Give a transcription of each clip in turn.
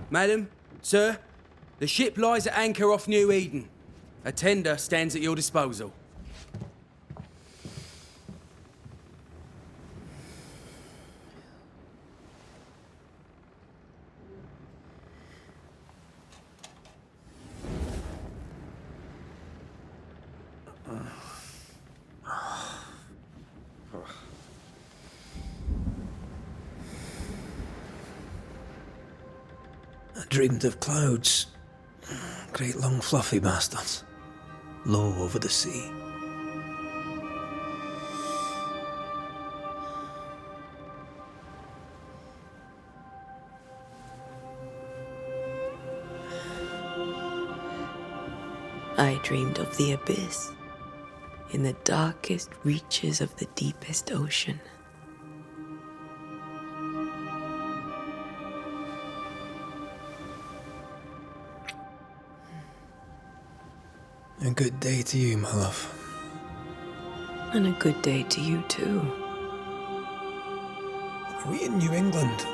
Madam, sir, the ship lies at anchor off New Eden. A tender stands at your disposal. I dreamed of clouds. Great long fluffy bastards. Low over the sea. I dreamed of the abyss, in the darkest reaches of the deepest ocean. A good day to you, my love. And a good day to you, too. Are we in New England?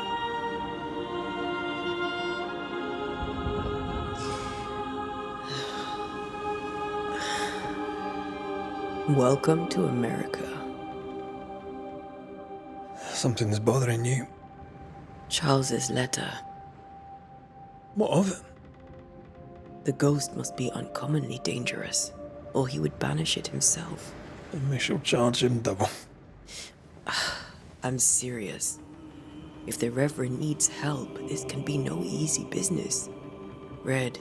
Welcome to America. Something's bothering you. Charles's letter. What of it? The ghost must be uncommonly dangerous, or he would banish it himself. And we shall charge him double. I'm serious. If the Reverend needs help, this can be no easy business. Red,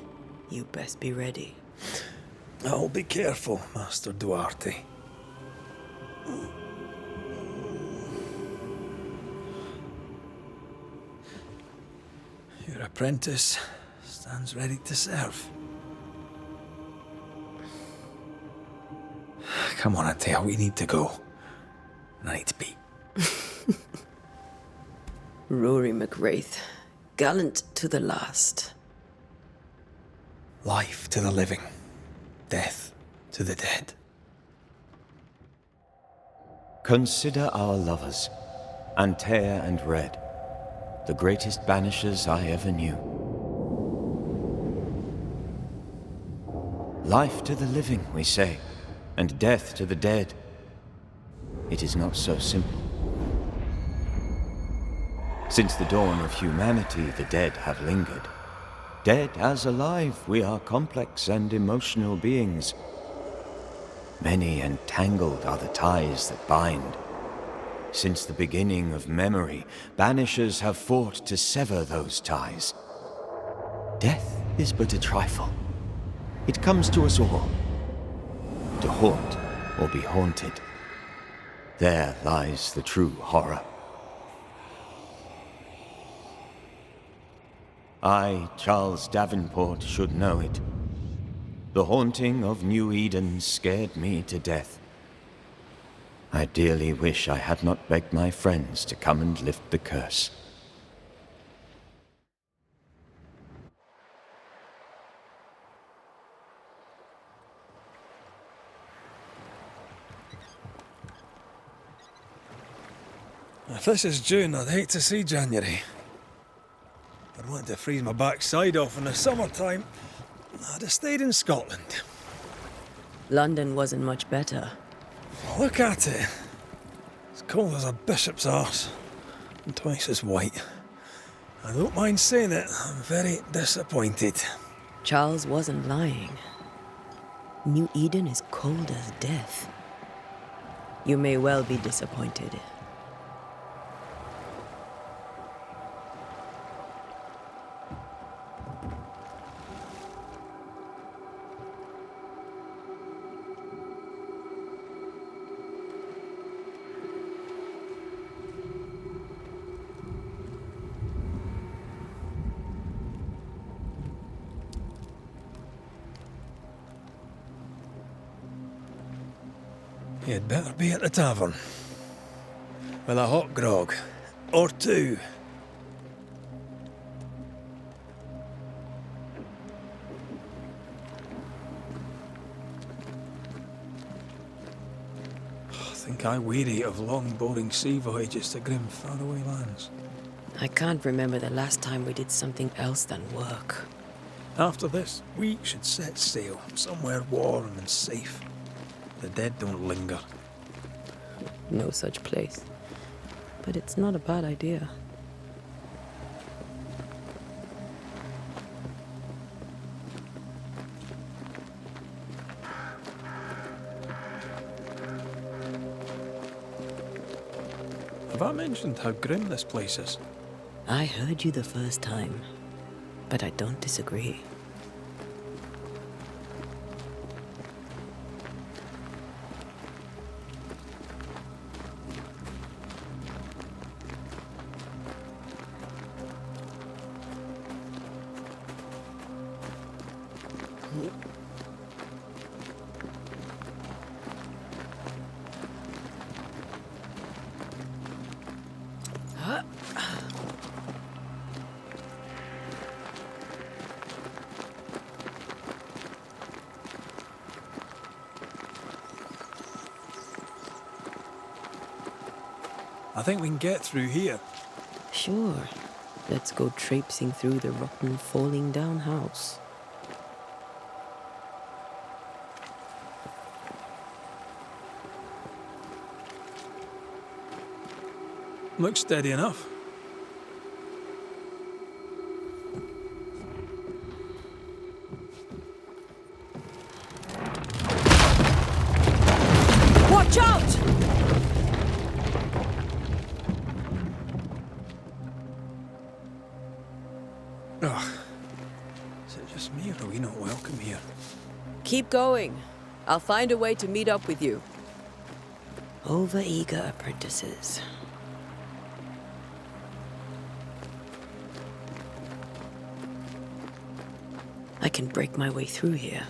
you best be ready. I'll be careful, Master Duarte. Your apprentice stands ready to serve. Come on, Atea, we need to go. And I need to be. Rory McWraith, gallant to the last. Life to the living, death to the dead. Consider our lovers, Antea and Red, the greatest banishers I ever knew. Life to the living, we say, and death to the dead. It is not so simple. Since the dawn of humanity, the dead have lingered. Dead as alive, we are complex and emotional beings. Many and tangled are the ties that bind. Since the beginning of memory, banishers have fought to sever those ties. Death is but a trifle. It comes to us all. To haunt or be haunted. There lies the true horror. I, Charles Davenport, should know it. The haunting of New Eden scared me to death. I dearly wish I had not begged my friends to come and lift the curse. If this is June, I'd hate to see January. I'd want to freeze my backside off in the summertime. I'd have stayed in Scotland. London wasn't much better. Look at it. It's cold as a bishop's arse. And twice as white. I don't mind saying it, I'm very disappointed. Charles wasn't lying. New Eden is cold as death. You may well be disappointed. You'd better be at the tavern. With a hot grog. Or two. I think I weary of long, boring sea voyages to grim, faraway lands. I can't remember the last time we did something else than work. After this, we should set sail somewhere warm and safe. The dead don't linger. No such place. But it's not a bad idea. Have I mentioned how grim this place is? I heard you the first time, but I don't disagree. I think we can get through here. Sure. Let's go traipsing through the rotten, falling down house. Looks steady enough. Watch out! Ugh. Is it just me, or are we not welcome here? Keep going. I'll find a way to meet up with you. Over-eager apprentices. I can break my way through here.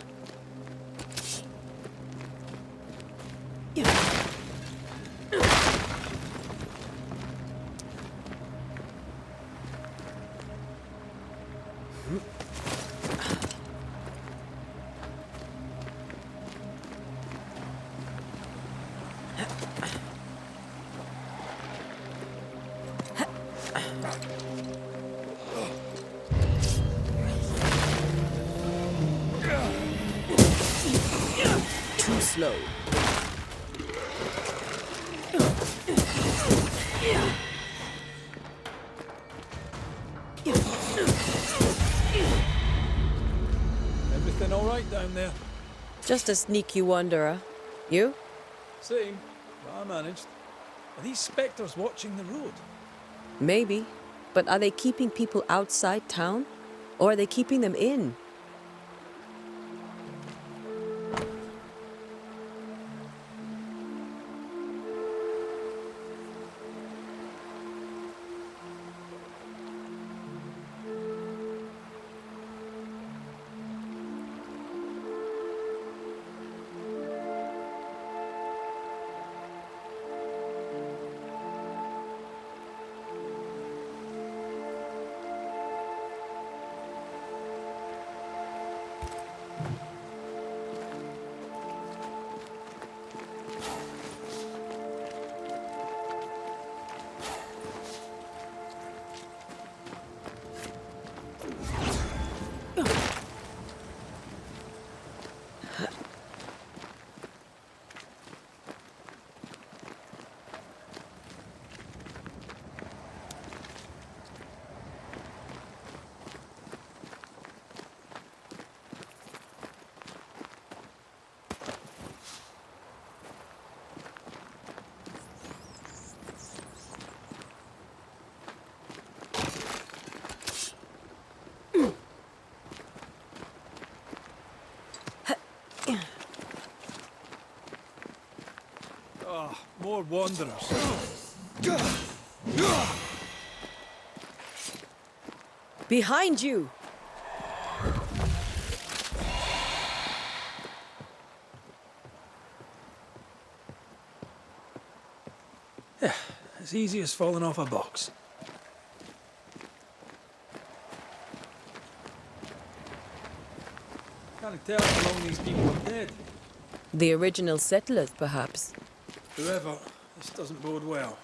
Too slow. Everything all right down there? Just a sneaky wanderer. You? Same, but I managed. Are these spectres watching the road? Maybe. But are they keeping people outside town? Or are they keeping them in? More wanderers. Behind you! Yeah, as easy as falling off a box. Can't tell how long these people are dead. The original settlers, perhaps. Whoever, this doesn't bode well.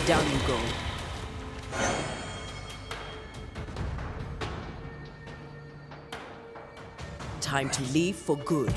Down you go. Time to leave for good.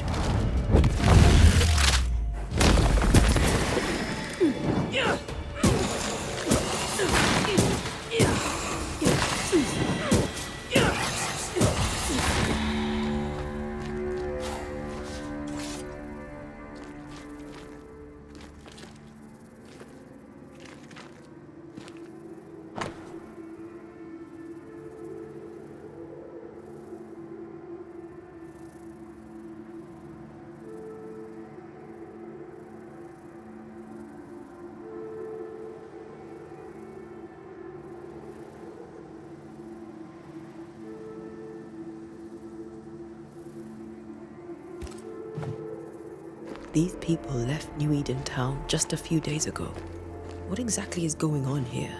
These people left New Eden Town just a few days ago. What exactly is going on here?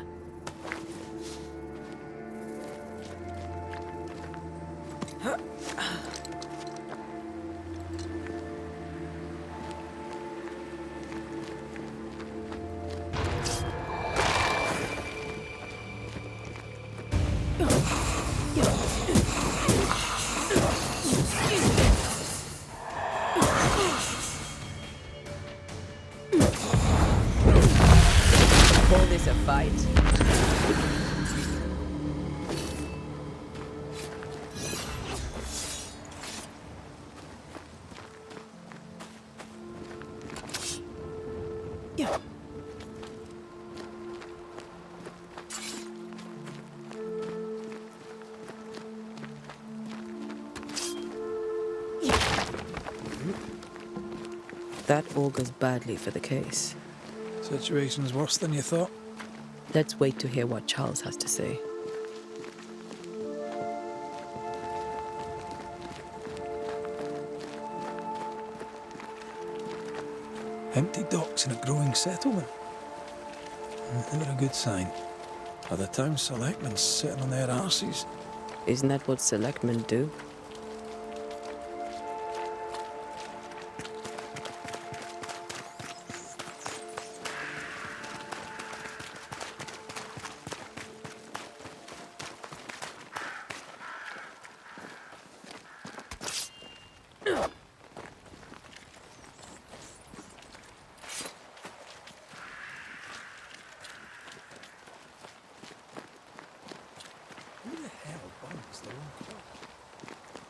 Call this a fight? Yeah. That augurs badly for the case. Situation's worse than you thought. Let's wait to hear what Charles has to say. Empty docks in a growing settlement. Never a good sign. Are the town selectmen sitting on their arses? Isn't that what selectmen do?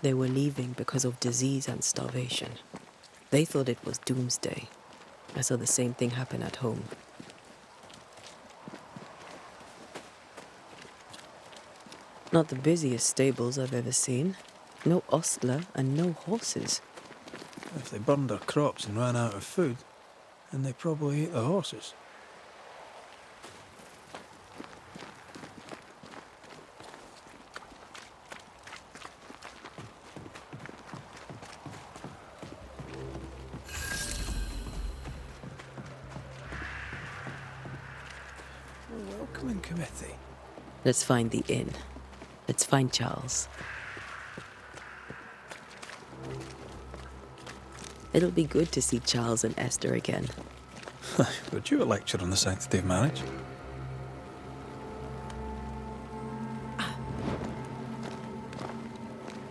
They were leaving because of disease and starvation. They thought it was doomsday. I saw the same thing happen at home. Not the busiest stables I've ever seen. No ostler and no horses. If they burned their crops and ran out of food, then they probably ate the horses. A welcoming committee. Let's find the inn. Let's find Charles. It'll be good to see Charles and Esther again. Would you a lecture on the sanctity of marriage?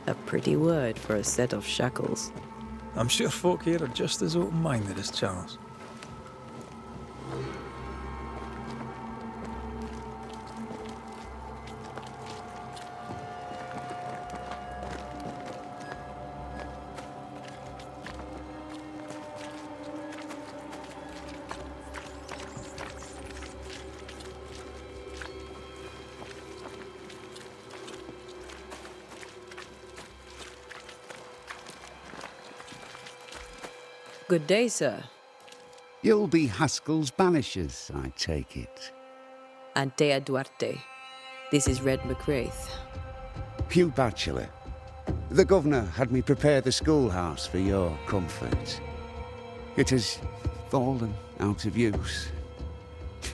A pretty word for a set of shackles. I'm sure folk here are just as open-minded as Charles. Good day, sir. You'll be Haskell's Banishers, I take it. Antea Duarte. This is Red McWraith. Hugh Batchelor. The governor had me prepare the schoolhouse for your comfort. It has fallen out of use.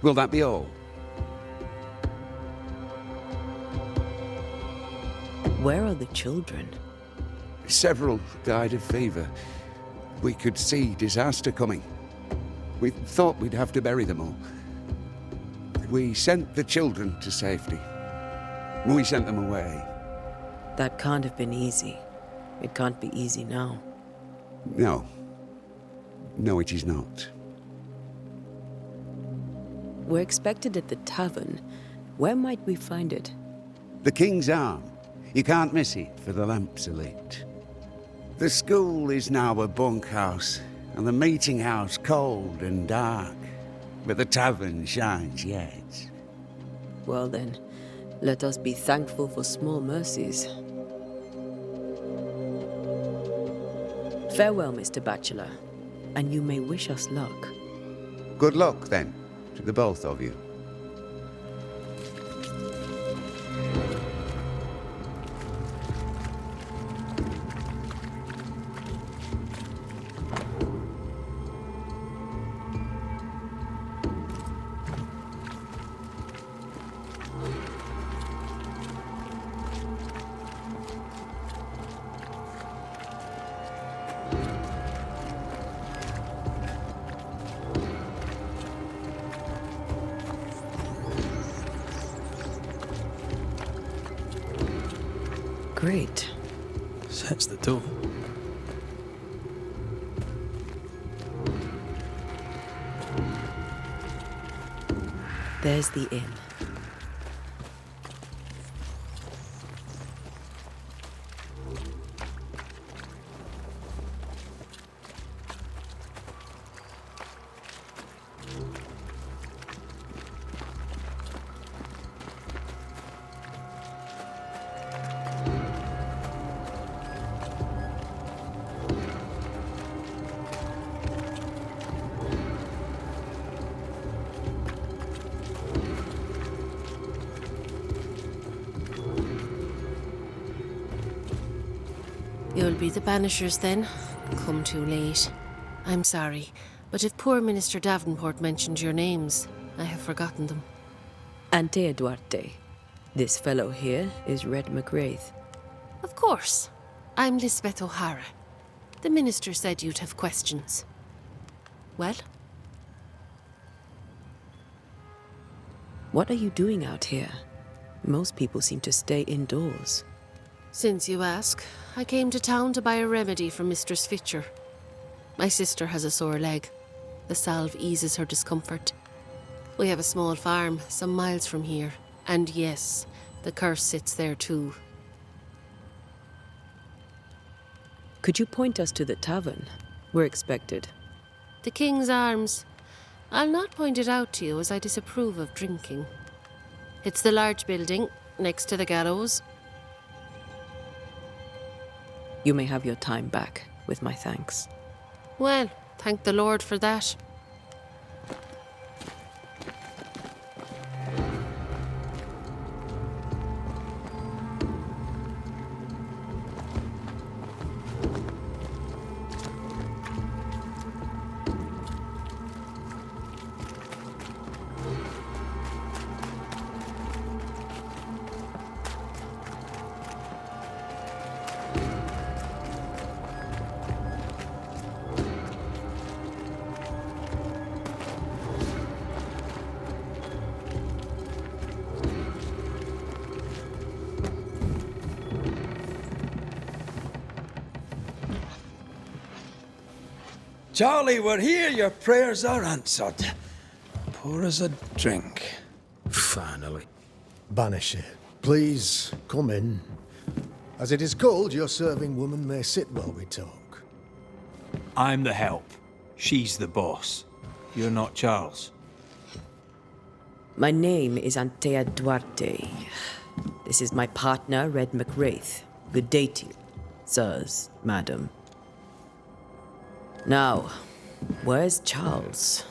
Will that be all? Where are the children? Several died of fever. We could see disaster coming. We thought we'd have to bury them all. We sent the children to safety. We sent them away. That can't have been easy. It can't be easy now. No. No, it is not. We're expected at the tavern. Where might we find it? The King's Arm. You can't miss it, for the lamps are lit. The school is now a bunkhouse, and the meeting house cold and dark. But the tavern shines yet. Well then, let us be thankful for small mercies. Farewell, Mr. Bachelor, and you may wish us luck. Good luck, then, to the both of you. Great. Sets the tone. There's the inn. You'll be the Banishers then? Come too late. I'm sorry, but if poor Minister Davenport mentioned your names, I have forgotten them. Antea Duarte. This fellow here is Red McWraith. Of course. I'm Lisbeth O'Hara. The minister said you'd have questions. Well? What are you doing out here? Most people seem to stay indoors. Since you ask, I came to town to buy a remedy from Mistress Fitcher. My sister has a sore leg. The salve eases her discomfort. We have a small farm some miles from here. And yes, the curse sits there too. Could you point us to the tavern? We're expected. The King's Arms. I'll not point it out to you as I disapprove of drinking. It's the large building next to the gallows. You may have your time back, with my thanks. Well, thank the Lord for that. Charlie, we're here. Your prayers are answered. Pour us a drink. Finally. Banisher, please come in. As it is cold, your serving woman may sit while we talk. I'm the help. She's the boss. You're not Charles. My name is Antea Duarte. This is my partner, Red McWraith. Good day to you, sirs, madam. Now, where's Charles?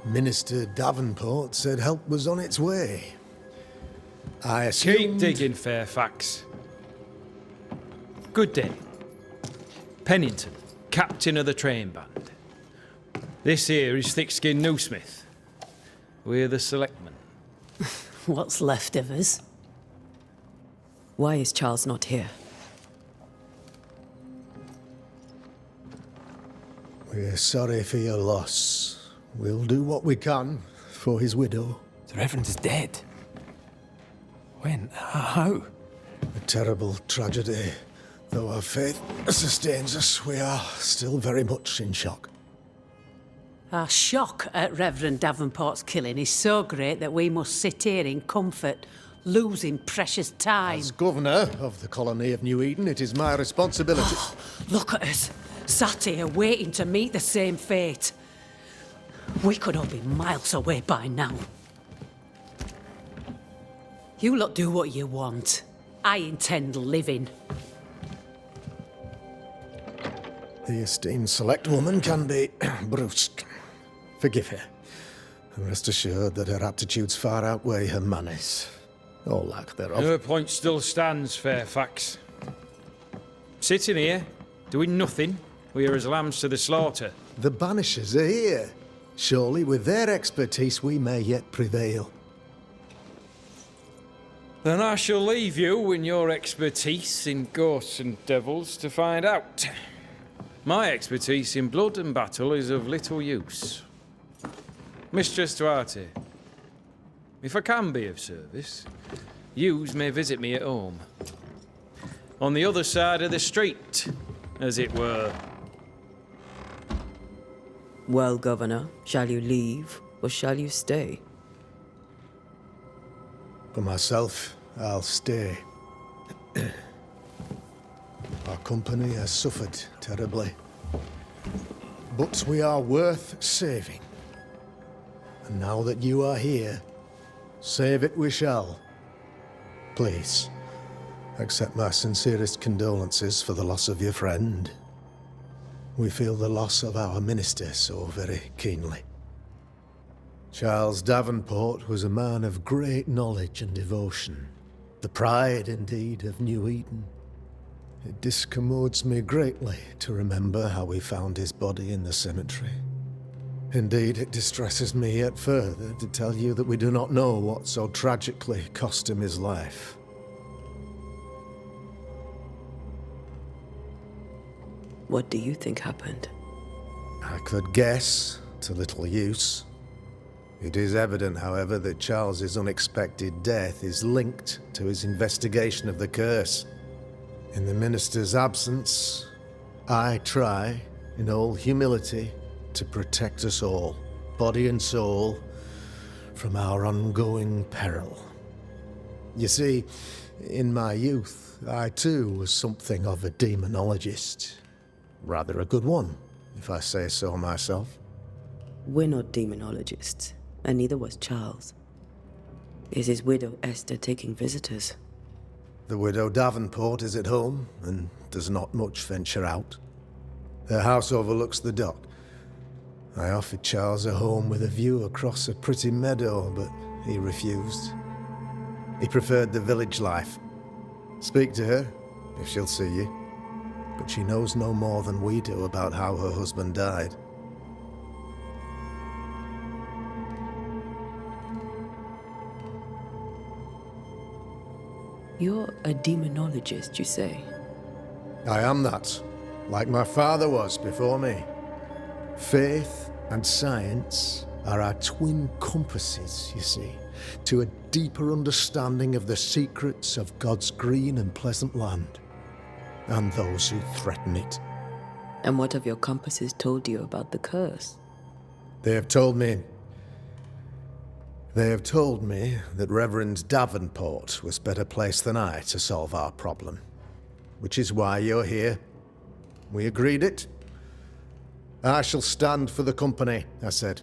Minister Davenport said help was on its way. I Keep assumed... digging, Fairfax. Good day. Pennington, captain of the train band. This here is Thick-Skinned Newsmith. We're the selectmen. What's left of us? Why is Charles not here? We're sorry for your loss. We'll do what we can for his widow. The Reverend is dead. When? How? A terrible tragedy. Though our faith sustains us, we are still very much in shock. Our shock at Reverend Davenport's killing is so great that we must sit here in comfort, losing precious time. As governor of the colony of New Eden, it is my responsibility. Look at us, sat here waiting to meet the same fate. We could all be miles away by now. You lot do what you want. I intend living. The esteemed select woman can be brusque. Forgive her. And rest assured that her aptitudes far outweigh her manners. Or lack thereof. Her point still stands, Fairfax. Sitting here, doing nothing, we are as lambs to the slaughter. The Banishers are here. Surely with their expertise we may yet prevail. Then I shall leave you and your expertise in ghosts and devils to find out. My expertise in blood and battle is of little use. Mistress Duarte, if I can be of service, yous may visit me at home. On the other side of the street, as it were. Well, Governor, shall you leave or shall you stay? For myself, I'll stay. Our company has suffered terribly. But we are worth saving. And now that you are here, save it we shall. Please, accept my sincerest condolences for the loss of your friend. We feel the loss of our minister so very keenly. Charles Davenport was a man of great knowledge and devotion. The pride, indeed, of New Eden. It discommodes me greatly to remember how we found his body in the cemetery. Indeed, it distresses me yet further to tell you that we do not know what so tragically cost him his life. What do you think happened? I could guess, to little use. It is evident, however, that Charles's unexpected death is linked to his investigation of the curse. In the minister's absence, I try, in all humility, to protect us all, body and soul, from our ongoing peril. You see, in my youth, I too was something of a demonologist. Rather a good one, if I say so myself. We're not demonologists, and neither was Charles. Is his widow Esther taking visitors? The widow Davenport is at home, and does not much venture out. Her house overlooks the dock. I offered Charles a home with a view across a pretty meadow, but he refused. He preferred the village life. Speak to her, if she'll see you. But she knows no more than we do about how her husband died. You're a demonologist, you say? I am that, like my father was before me. Faith and science are our twin compasses, you see, to a deeper understanding of the secrets of God's green and pleasant land, and those who threaten it. And what have your compasses told you about the curse? They have told me that Reverend Davenport was better placed than I to solve our problem. Which is why you're here. We agreed it. I shall stand for the company, I said,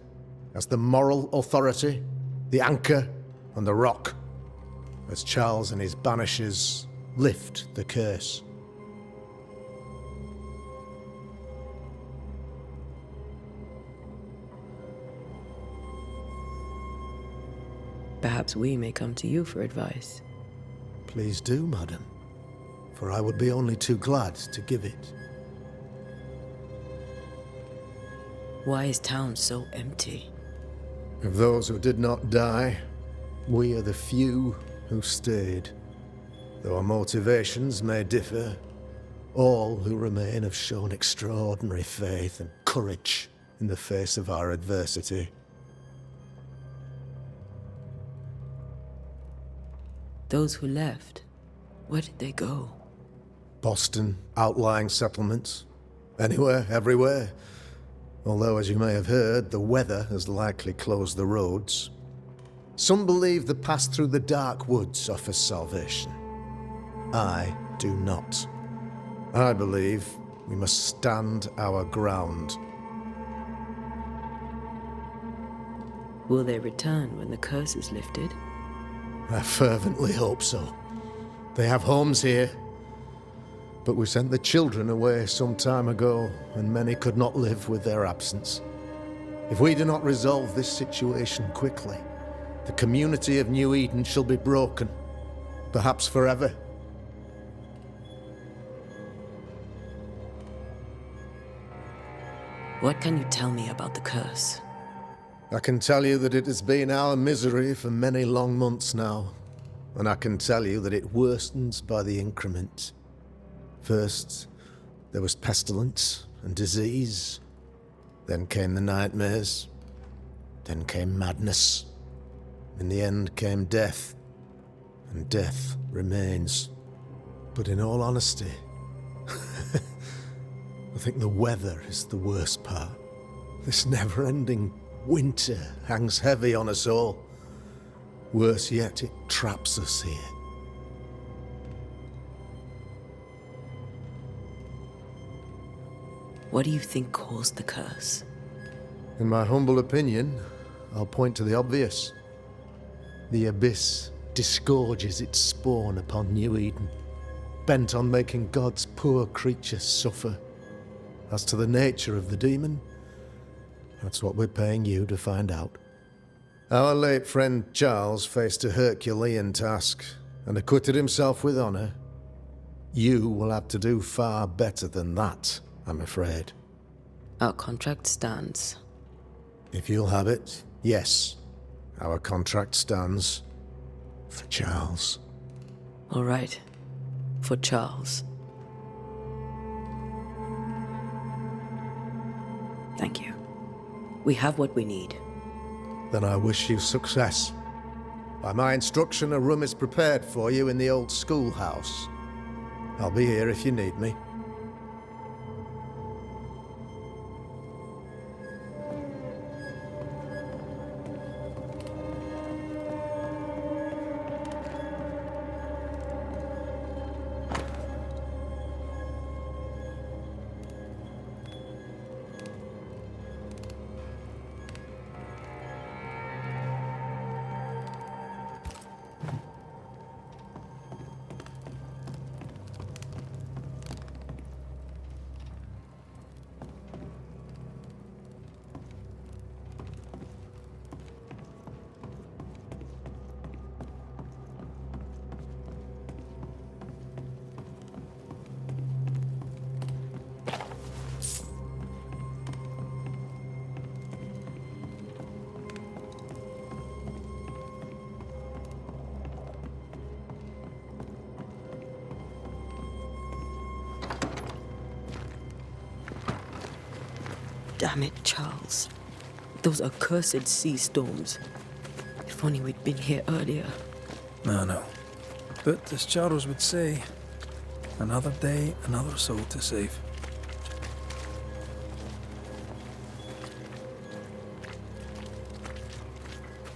as the moral authority, the anchor, and the rock, as Charles and his Banishers lift the curse. Perhaps we may come to you for advice. Please do, madam, for I would be only too glad to give it. Why is town so empty? Of those who did not die, we are the few who stayed. Though our motivations may differ, all who remain have shown extraordinary faith and courage. courage in the face of our adversity. Those who left, where did they go? Boston, outlying settlements. Anywhere, everywhere. Although, as you may have heard, the weather has likely closed the roads. Some believe the path through the dark woods offers salvation. I do not. I believe we must stand our ground. Will they return when the curse is lifted? I fervently hope so. They have homes here. But we sent the children away some time ago, and many could not live with their absence. If we do not resolve this situation quickly, the community of New Eden shall be broken, perhaps forever. What can you tell me about the curse? I can tell you that it has been our misery for many long months now, and I can tell you that it worsens by the increment. First, there was pestilence and disease. Then came the nightmares. Then came madness. In the end came death. And death remains. But in all honesty, I think the weather is the worst part. This never-ending winter hangs heavy on us all. Worse yet, it traps us here. What do you think caused the curse? In my humble opinion, I'll point to the obvious. The Abyss disgorges its spawn upon New Eden, bent on making God's poor creatures suffer. As to the nature of the demon, that's what we're paying you to find out. Our late friend Charles faced a Herculean task and acquitted himself with honor. You will have to do far better than that, I'm afraid. Our contract stands. If you'll have it, yes. Our contract stands for Charles. All right. For Charles. Thank you. We have what we need. Then I wish you success. By my instruction, a room is prepared for you in the old schoolhouse. I'll be here if you need me. Damn it, Charles. Those accursed sea storms. If only we'd been here earlier. No. But as Charles would say, another day, another soul to save.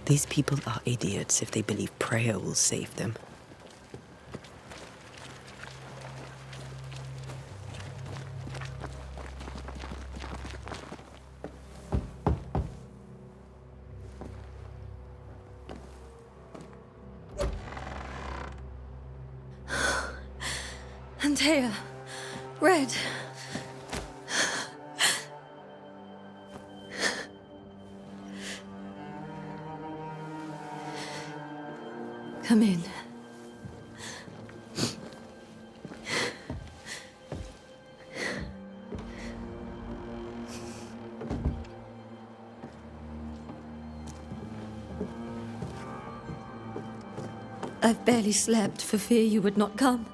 These people are idiots if they believe prayer will save them. Antea, Red. Come in. I've barely slept for fear you would not come.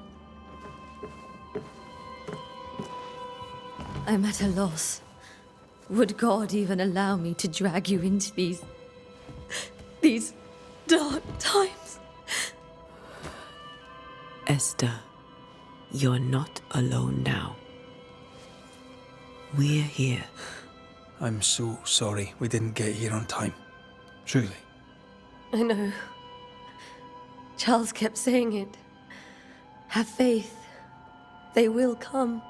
I'm at a loss. Would God even allow me to drag you into these dark times? Esther, you're not alone now. We're here. I'm so sorry we didn't get here on time. Truly. I know. Charles kept saying it. Have faith. They will come.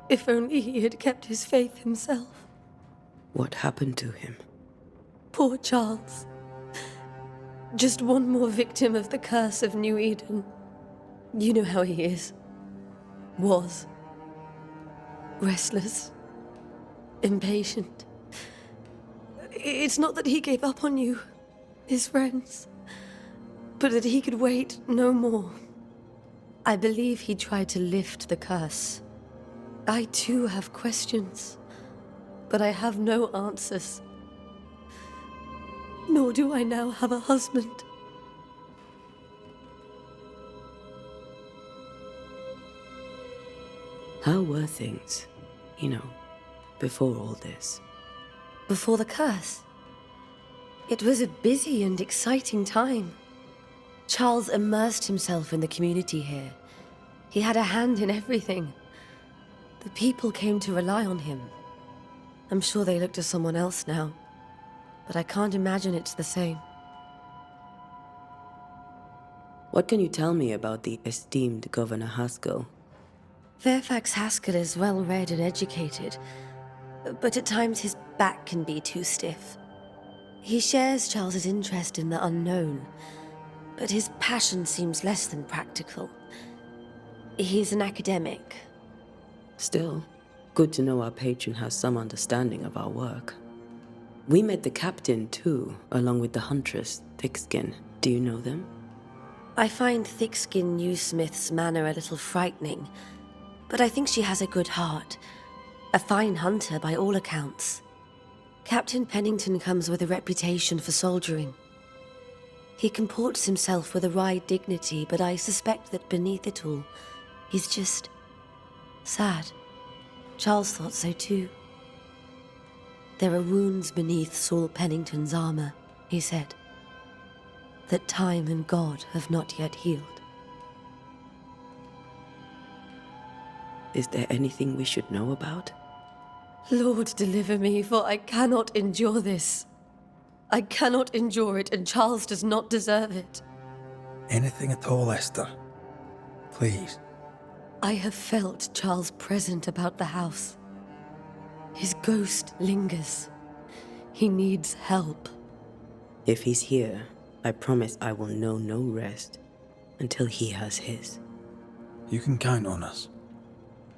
If only he had kept his faith himself. What happened to him? Poor Charles. Just one more victim of the curse of New Eden. You know how he is. Was. Restless. Impatient. It's not that he gave up on you, his friends, but that he could wait no more. I believe he tried to lift the curse. I too have questions, but I have no answers. Nor do I now have a husband. How were things, before all this? Before the curse, it was a busy and exciting time. Charles immersed himself in the community here. He had a hand in everything. The people came to rely on him. I'm sure they look to someone else now, but I can't imagine it's the same. What can you tell me about the esteemed Governor Haskell? Fairfax Haskell is well-read and educated, but at times his back can be too stiff. He shares Charles's interest in the unknown, but his passion seems less than practical. He's an academic. Still, good to know our patron has some understanding of our work. We met the captain, too, along with the huntress, Thickskin. Do you know them? I find Thickskin Newsmith's manner a little frightening, but I think she has a good heart. A fine hunter by all accounts. Captain Pennington comes with a reputation for soldiering. He comports himself with a wry dignity, but I suspect that beneath it all, he's just sad. Charles thought so too. There are wounds beneath Saul Pennington's armor, he said, that time and God have not yet healed. Is there anything we should know about? Lord, deliver me, for I cannot endure this. I cannot endure it, and Charles does not deserve it. Anything at all, Esther. Please. I have felt Charles present about the house. His ghost lingers. He needs help. If he's here, I promise I will know no rest until he has his. You can count on us.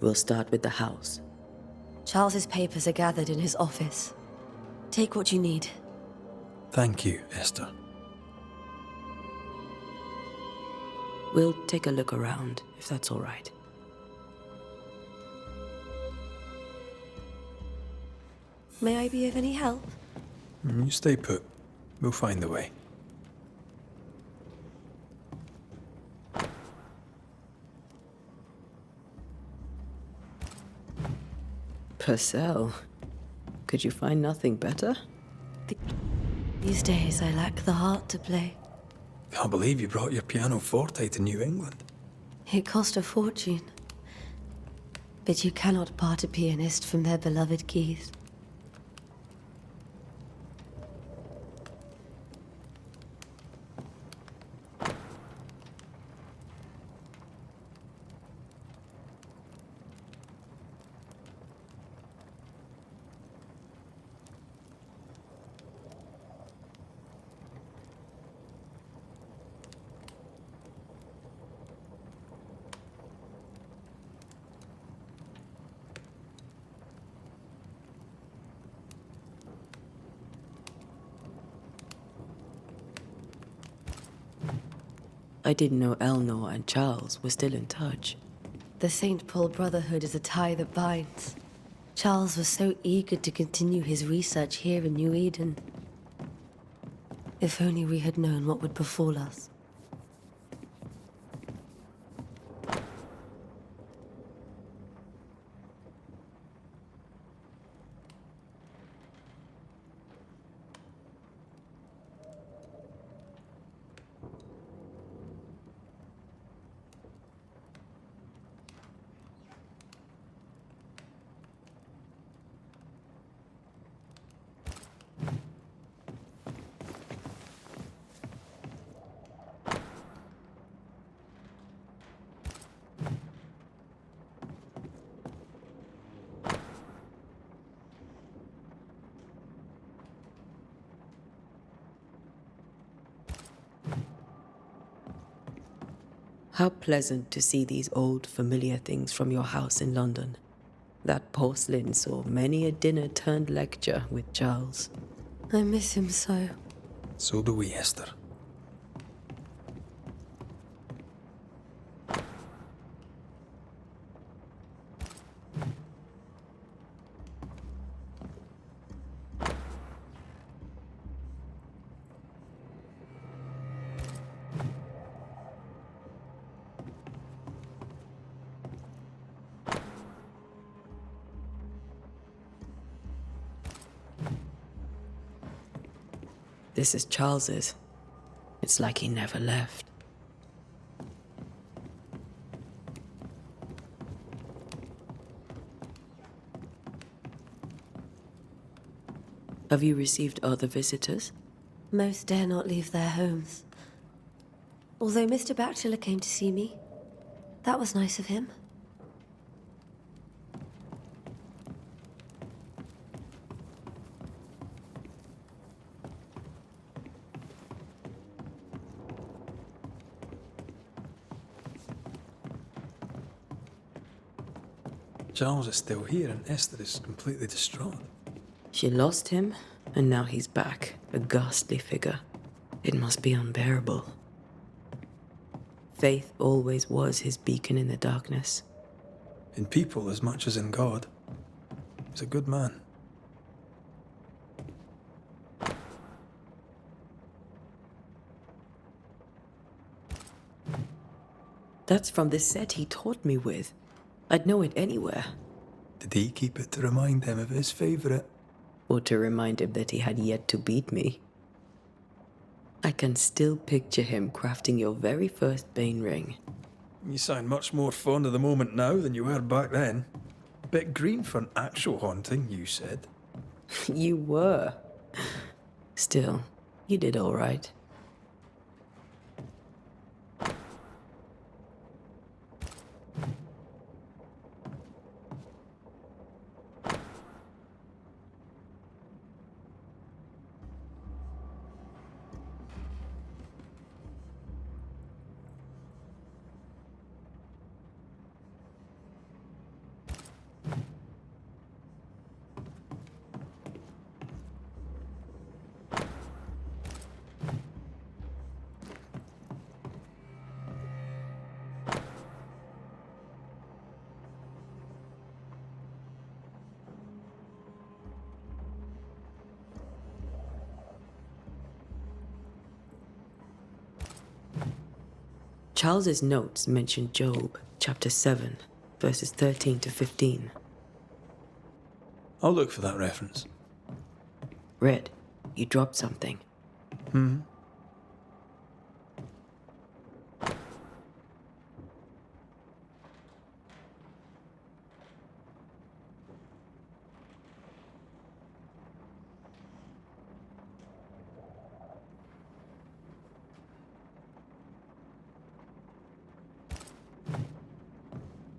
We'll start with the house. Charles's papers are gathered in his office. Take what you need. Thank you, Esther. We'll take a look around, if that's all right. May I be of any help? You stay put. We'll find the way. Purcell, could you find nothing better? These days I lack the heart to play. Can't believe you brought your pianoforte to New England. It cost a fortune. But you cannot part a pianist from their beloved keys. I didn't know Eleanor and Charles were still in touch. The St. Paul Brotherhood is a tie that binds. Charles was so eager to continue his research here in New Eden. If only we had known what would befall us. How pleasant to see these old familiar things from your house in London. That porcelain saw many a dinner turned lecture with Charles. I miss him so. So do we, Esther. This is Charles's. It's like he never left. Have you received other visitors? Most dare not leave their homes. Although Mr. Bachelor came to see me, that was nice of him. Charles is still here and Esther is completely distraught. She lost him, and now he's back, a ghastly figure. It must be unbearable. Faith always was his beacon in the darkness. In people as much as in God. He's a good man. That's from the set he taught me with. I'd know it anywhere. Did he keep it to remind him of his favourite? Or to remind him that he had yet to beat me. I can still picture him crafting your very first Bane ring. You sound much more fond of the moment now than you were back then. Bit green for an actual haunting, you said. You were. Still, you did all right. Charles's notes mention Job, chapter 7, verses 13 to 15. I'll look for that reference. Red, you dropped something.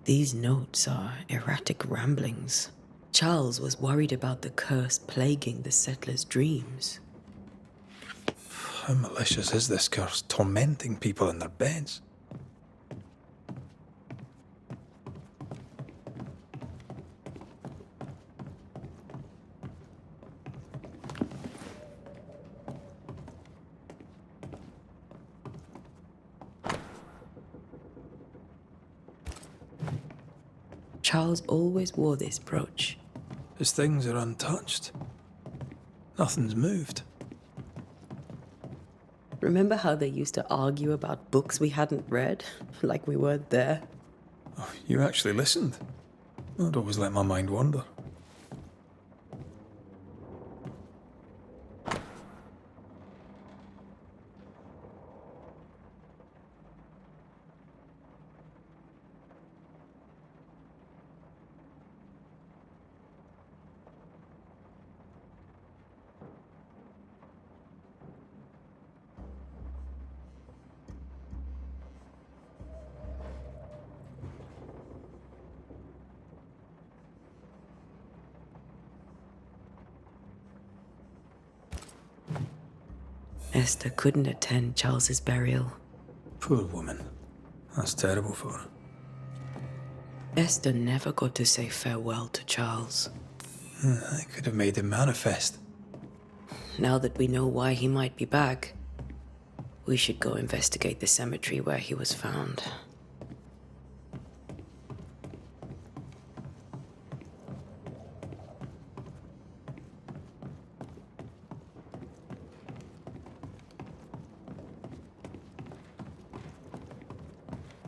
These notes are erratic ramblings. Charles was worried about the curse plaguing the settlers' dreams. How malicious is this curse, tormenting people in their beds? Charles always wore this brooch. His things are untouched. Nothing's moved. Remember how they used to argue about books we hadn't read? Like we weren't there? Oh, you actually listened. I'd always let my mind wander. Esther couldn't attend Charles's burial. Poor woman. That's terrible for her. Esther never got to say farewell to Charles. I could have made him manifest. Now that we know why he might be back, we should go investigate the cemetery where he was found.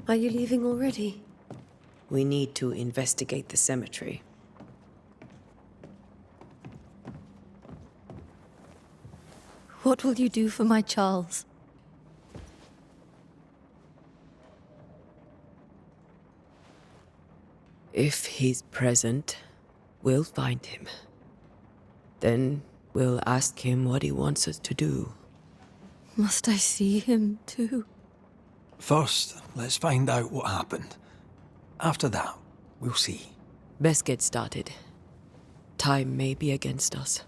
Are you leaving already? We need to investigate the cemetery. What will you do for my Charles? If he's present, we'll find him. Then we'll ask him what he wants us to do. Must I see him too? First, let's find out what happened. After that, we'll see. Best get started. Time may be against us.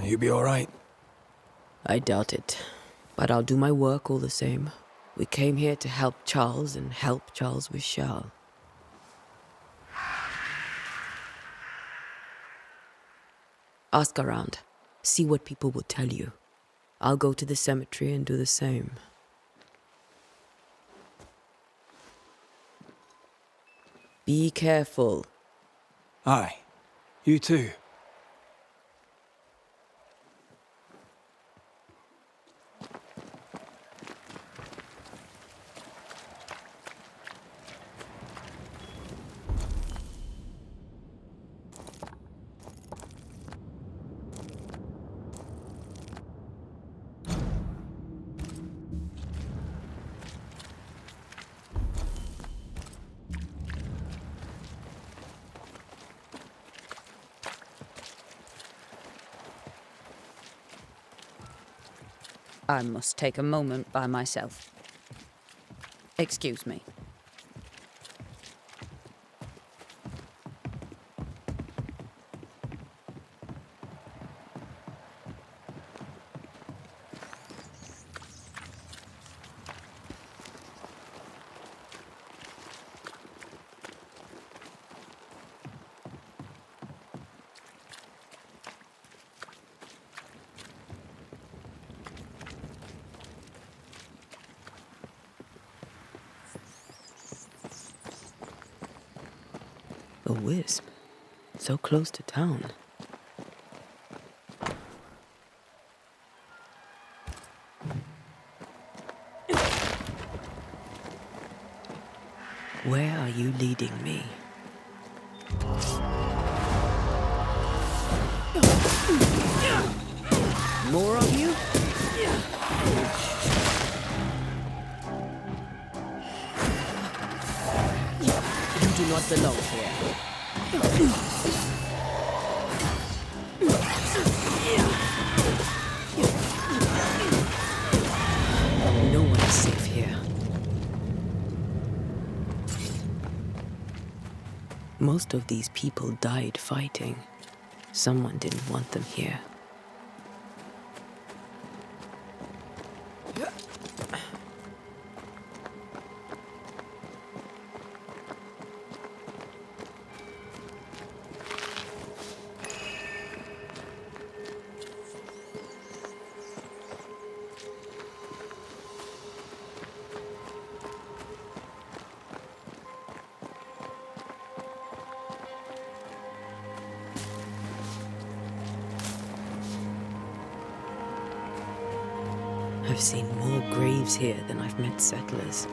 You be all right? I doubt it, but I'll do my work all the same. We came here to help Charles and help Charles with Charles. Ask around. See what people will tell you. I'll go to the cemetery and do the same. Be careful. Aye. You too. I must take a moment by myself. Excuse me. A wisp. So close to town. Where are you leading me? More of you? You do not belong here. No one is safe here. Most of these people died fighting. Someone didn't want them here. I've seen more graves here than I've met settlers.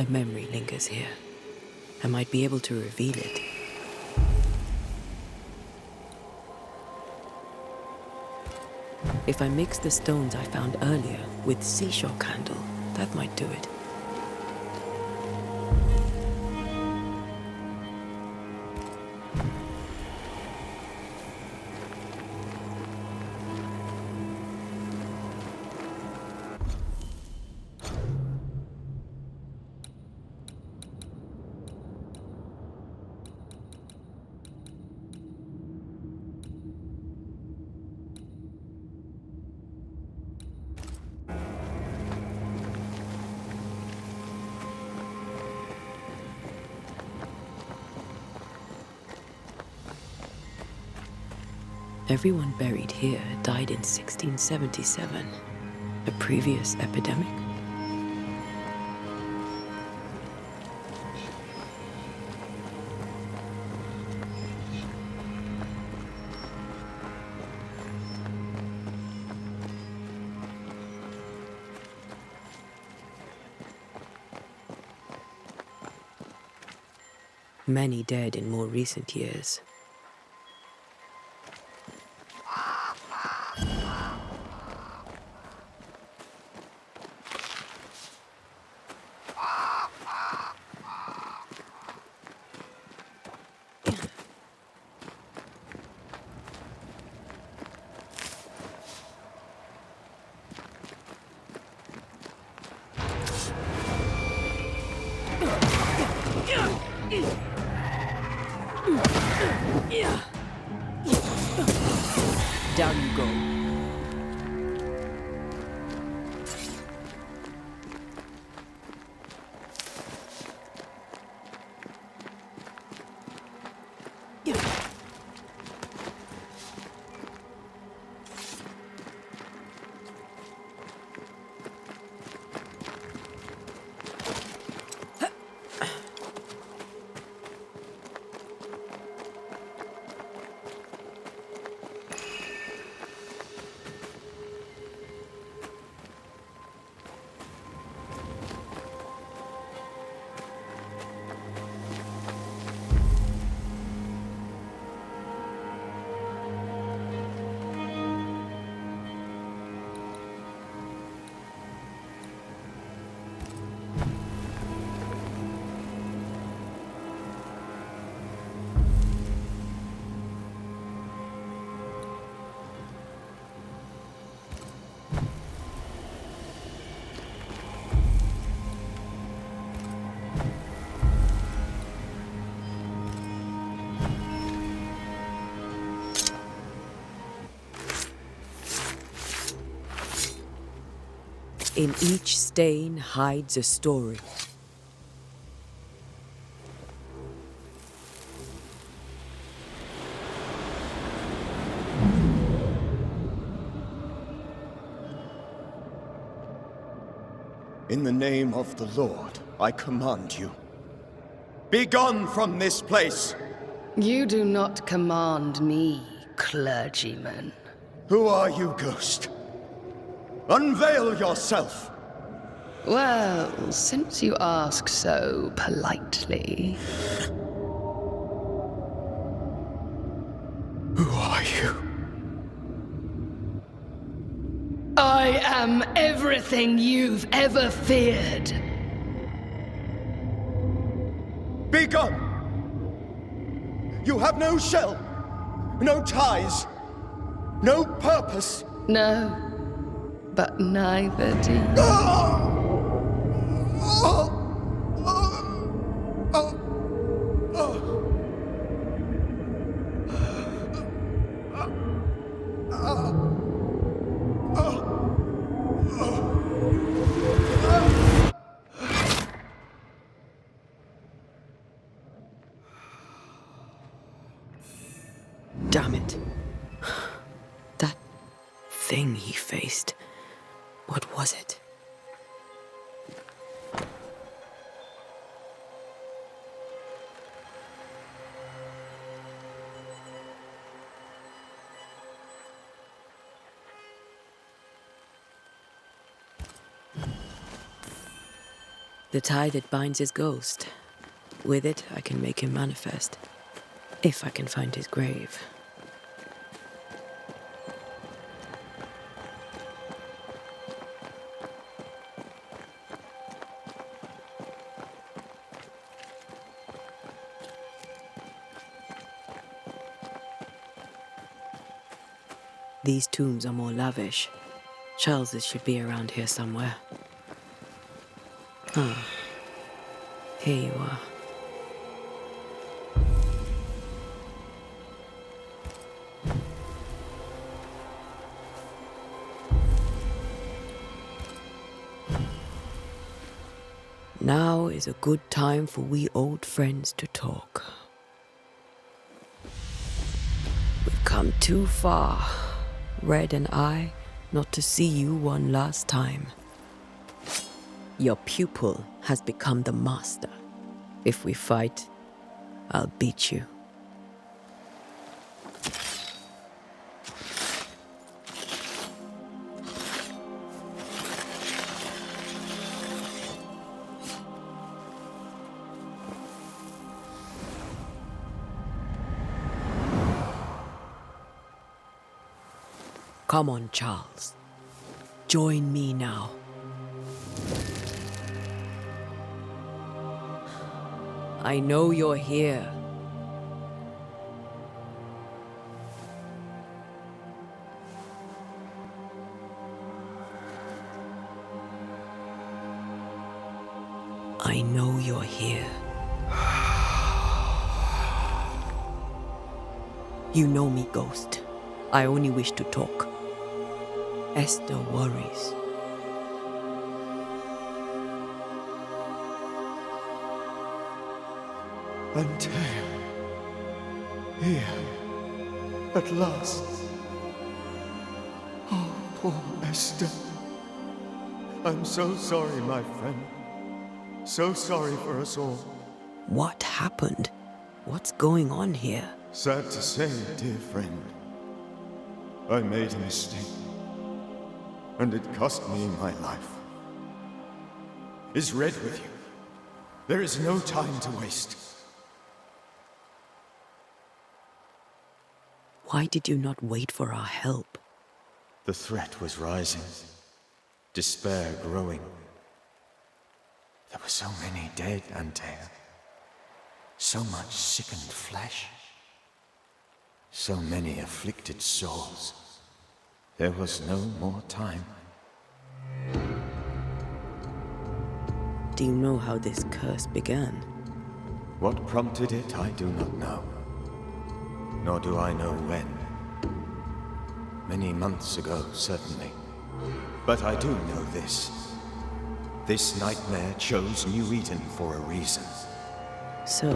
A memory lingers here. I might be able to reveal it. If I mix the stones I found earlier with seashore candle, that might do it. Everyone buried here died in 1677. A previous epidemic? Many dead in more recent years. Down you go. In each stain hides a story. In the name of the Lord, I command you. Be gone from this place! You do not command me, clergyman. Who are you, ghost? Unveil yourself! Well, since you ask so politely. Who are you? I am everything you've ever feared. Be gone! You have no shell, no ties, no purpose. No, but neither do you. Damn it. That thing he faced. What was it? The tie that binds his ghost. With it, I can make him manifest. If I can find his grave. These tombs are more lavish. Charles's should be around here somewhere. Ah, here you are. Now is a good time for we old friends to talk. We've come too far, Red and I, not to see you one last time. Your pupil has become the master. If we fight, I'll beat you. Come on, Charles. Join me now. I know you're here. I know you're here. You know me, Ghost. I only wish to talk. Esther worries. Antea. Here. At last. Oh, poor Esther. I'm so sorry, my friend. So sorry for us all. What happened? What's going on here? Sad to say, dear friend. I made a mistake. And it cost me my life. Is Red with you? There is no time to waste. Why did you not wait for our help? The threat was rising. Despair growing. There were so many dead, Antea. So much sickened flesh. So many afflicted souls. There was no more time. Do you know how this curse began? What prompted it, I do not know. Nor do I know when. Many months ago, certainly. But I do know this. This nightmare chose New Eden for a reason. So,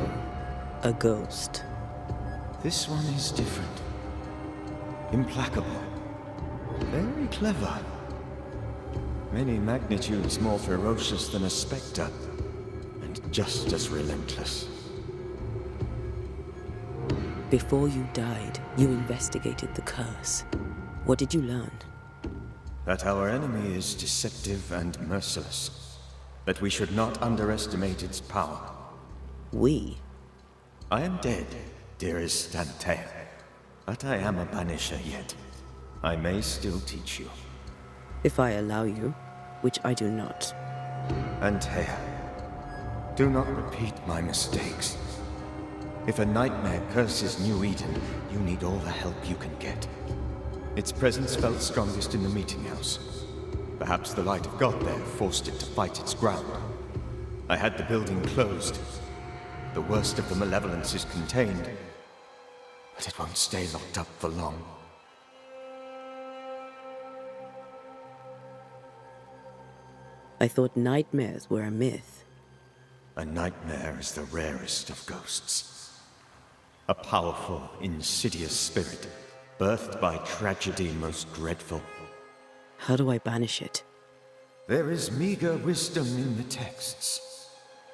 a ghost. This one is different. Implacable. Very clever. Many magnitudes more ferocious than a spectre, and just as relentless. Before you died, you investigated the curse. What did you learn? That our enemy is deceptive and merciless. That we should not underestimate its power. We? I am dead, dearest Antea. But I am a Banisher yet. I may still teach you. If I allow you, which I do not. Antea, do not repeat my mistakes. If a nightmare curses New Eden, you need all the help you can get. Its presence felt strongest in the meeting house. Perhaps the light of God there forced it to fight its ground. I had the building closed. The worst of the malevolence is contained, but it won't stay locked up for long. I thought nightmares were a myth. A nightmare is the rarest of ghosts. A powerful, insidious spirit, birthed by tragedy most dreadful. How do I banish it? There is meager wisdom in the texts.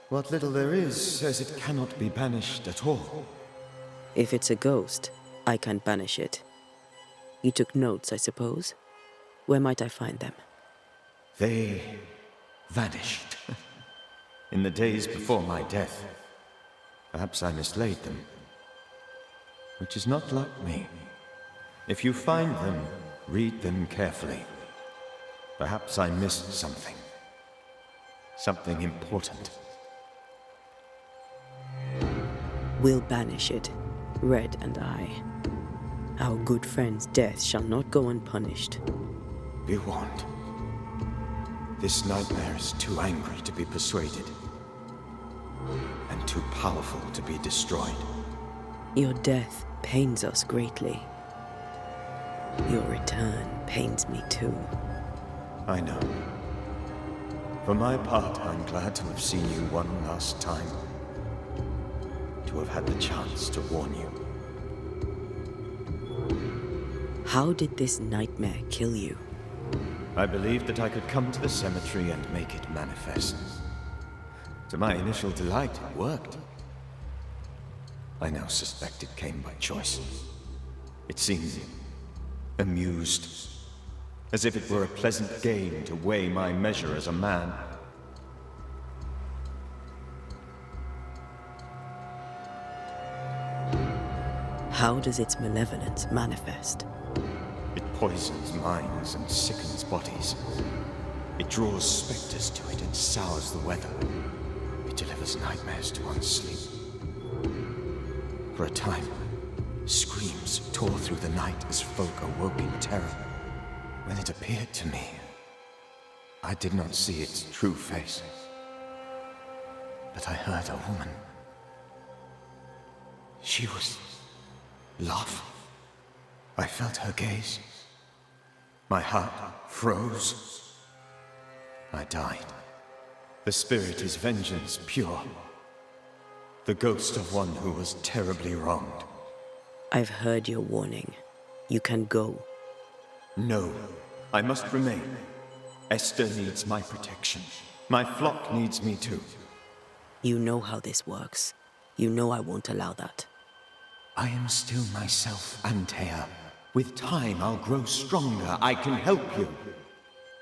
What little there is says it cannot be banished at all. If it's a ghost, I can't banish it. You took notes, I suppose? Where might I find them? They vanished. in the days before my death. Perhaps I mislaid them, which is not like me. If you find them, read them carefully. Perhaps I missed something. Something important. We'll banish it, Red and I. Our good friend's death shall not go unpunished. Be warned. This nightmare is too angry to be persuaded, and too powerful to be destroyed. Your death pains us greatly. Your return pains me too. I know. For my part, I'm glad to have seen you one last time. To have had the chance to warn you. How did this nightmare kill you? I believed that I could come to the cemetery and make it manifest. To my initial delight, it worked. I now suspect it came by choice. It seemed amused, as if it were a pleasant game to weigh my measure as a man. How does its malevolence manifest? It poisons minds and sickens bodies. It draws specters to it and sours the weather. It delivers nightmares to one's sleep. For a time, screams tore through the night as folk awoke in terror. When it appeared to me, I did not see its true face. But I heard a woman. She was love. I felt her gaze. My heart froze. I died. The spirit is vengeance pure. The ghost of one who was terribly wronged. I've heard your warning. You can go. No, I must remain. Esther needs my protection. My flock needs me too. You know how this works. You know I won't allow that. I am still myself, Antea. With time, I'll grow stronger. I can help you.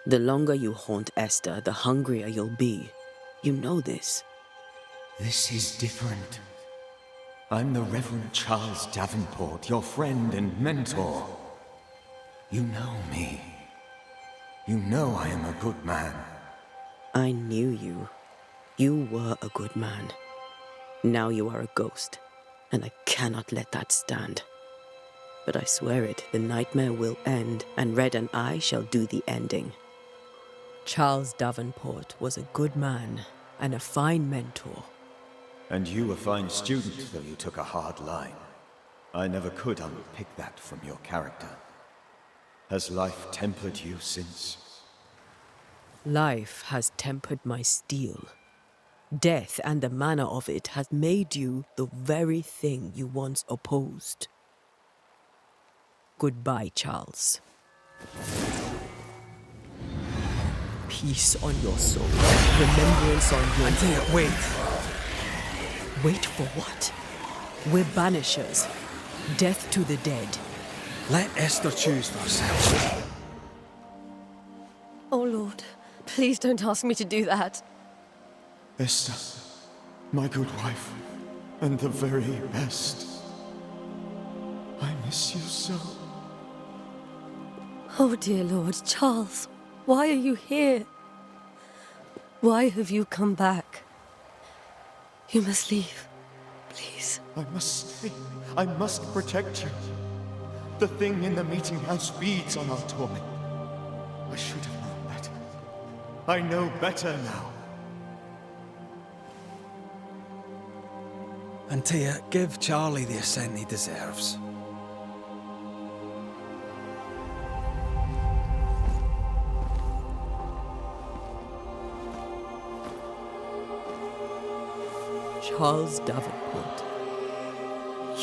The longer you haunt Esther, the hungrier you'll be. You know this. This is different. I'm the Reverend Charles Davenport, your friend and mentor. You know me. You know I am a good man. I knew you. You were a good man. Now you are a ghost, and I cannot let that stand. But I swear it, the nightmare will end, and Red and I shall do the ending. Charles Davenport was a good man and a fine mentor. And you a fine student, though you took a hard line. I never could unpick that from your character. Has life tempered you since? Life has tempered my steel. Death and the manner of it has made you the very thing you once opposed. Goodbye, Charles. Peace on your soul. Remembrance on your... Antea, wait! Wait for what? We're banishers. Death to the dead. Let Esther choose for herself. Oh, Lord, please don't ask me to do that. Esther, my good wife, and the very best. I miss you so. Oh, dear Lord, Charles, why are you here? Why have you come back? You must leave, please. I must stay. I must protect you. The thing in the meeting house feeds on our torment. I should have known better. I know better now. Antea, give Charlie the ascent he deserves. Charles Davenport,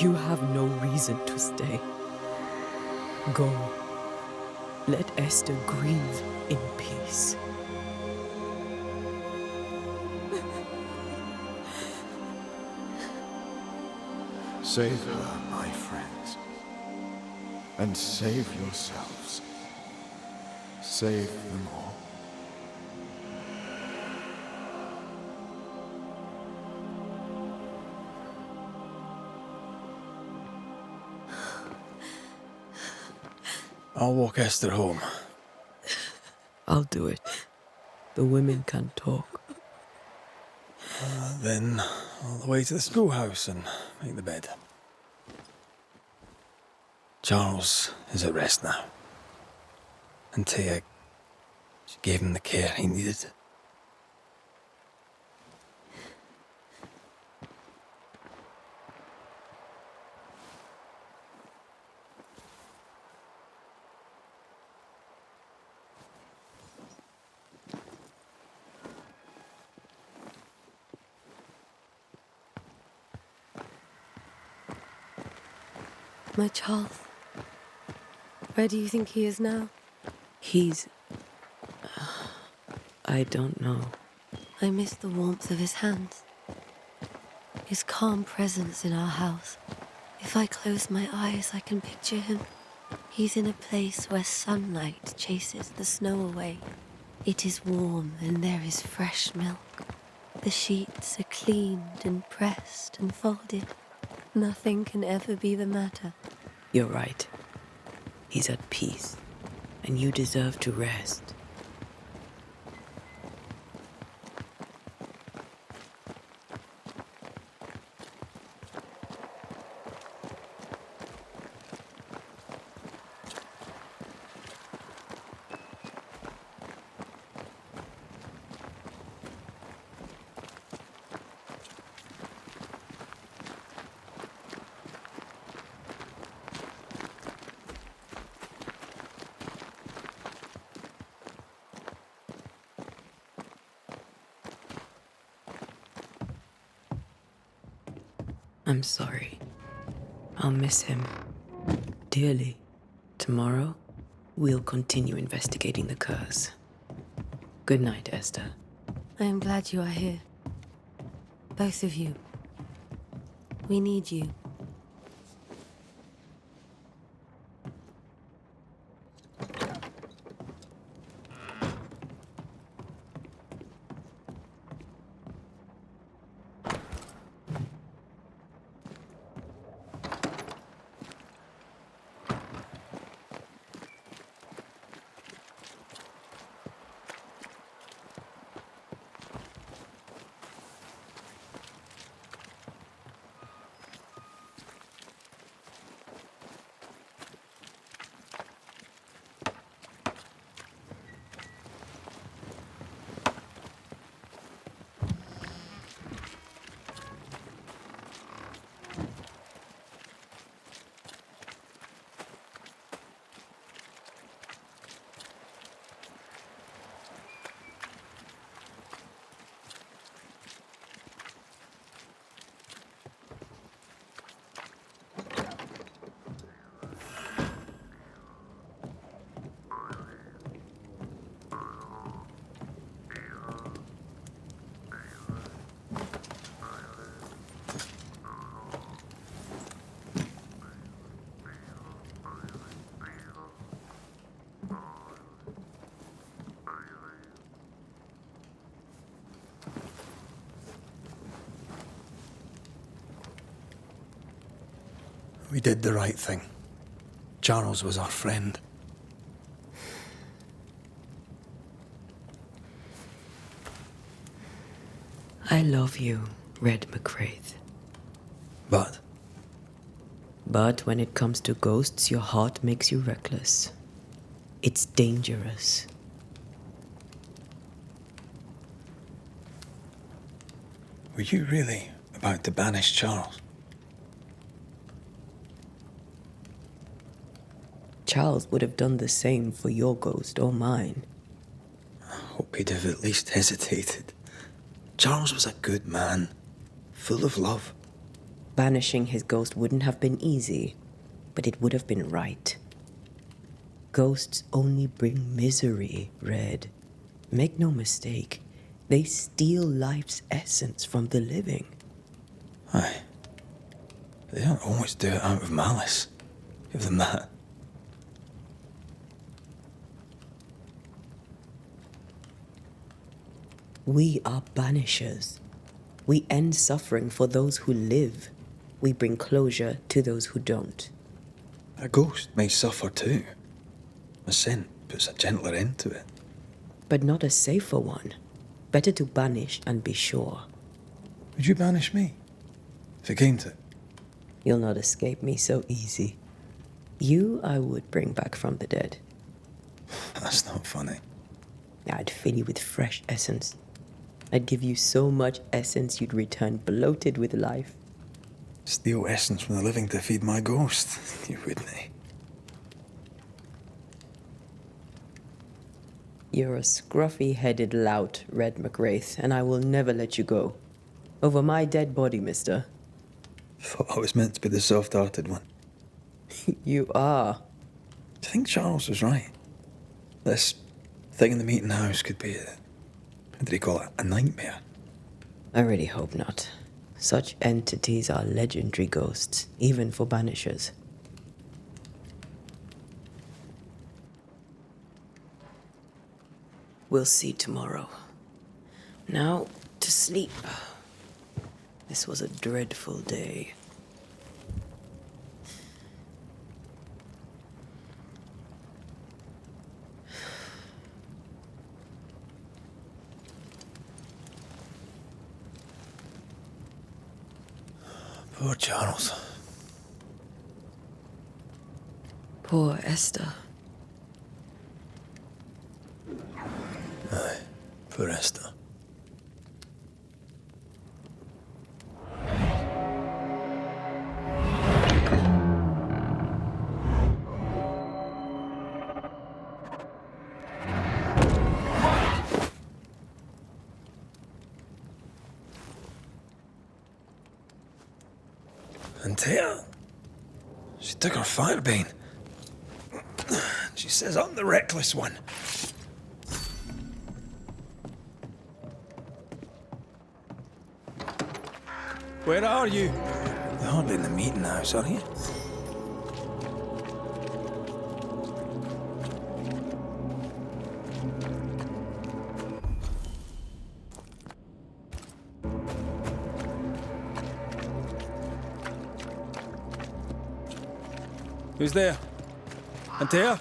you have no reason to stay. Go. Let Esther grieve in peace. Save her, my friends. And save yourselves. Save them all. I'll walk Esther home. I'll do it. The women can talk. Then all the way to the schoolhouse and make the bed. Charles is at rest now. And Tia, she gave him the care he needed. My Charles. Where do you think he is now? He's... I don't know. I miss the warmth of his hands. His calm presence in our house. If I close my eyes, I can picture him. He's in a place where sunlight chases the snow away. It is warm and there is fresh milk. The sheets are cleaned and pressed and folded. Nothing can ever be the matter. You're right. He's at peace, and you deserve to rest. I'm sorry. I'll miss him dearly. Tomorrow, we'll continue investigating the curse. Good night, Esther. I am glad you are here. Both of you. We need you. We did the right thing. Charles was our friend. I love you, Red McCraith. But But when it comes to ghosts, your heart makes you reckless. It's dangerous. were you really about to banish Charles? Charles would have done the same for your ghost or mine. I hope he'd have at least hesitated. Charles was a good man, full of love. Banishing his ghost wouldn't have been easy, but it would have been right. Ghosts only bring misery, Red. Make no mistake, they steal life's essence from the living. Aye. They don't always do it out of malice. Give them that. We are banishers. We end suffering for those who live. We bring closure to those who don't. A ghost may suffer too, A scent puts a gentler end to it. But not a safer one. Better to banish and be sure. Would you banish me? If it came to it? You'll not escape me so easy. You I would bring back from the dead. That's not funny. I'd fill you with fresh essence. I'd give you so much essence you'd return bloated with life. Steal essence from the living to feed my ghost. You wouldn't, eh? You're a scruffy-headed lout, Red McWraith, and I will never let you go. Over my dead body, mister. Thought I was meant to be the soft-hearted one. You are. Do you think Charles was right? This thing in the meeting house could be what did he call it? A nightmare? I really hope not. Such entities are legendary ghosts, even for Banishers. We'll see tomorrow. Now, to sleep. This was a dreadful day. Poor Charles. Poor Esther. Aye, poor Esther. And Tia, she took her firebane. She says I'm the reckless one. Where are you? You're hardly in the meeting house, are you? Who's there? Antea?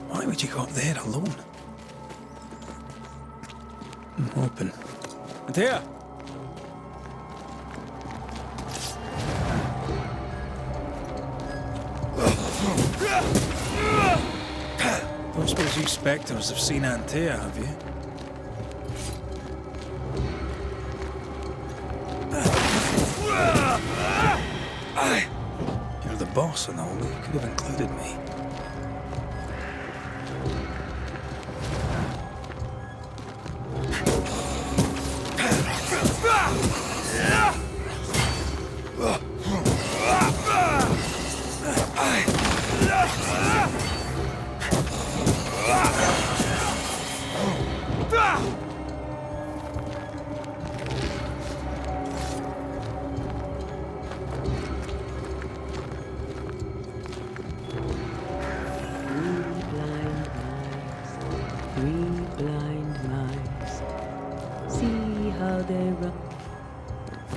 Why would you go up there alone? I'm hoping. Antea! Don't suppose you spectres have seen Antea, have you? You're the boss and all, you could have included me.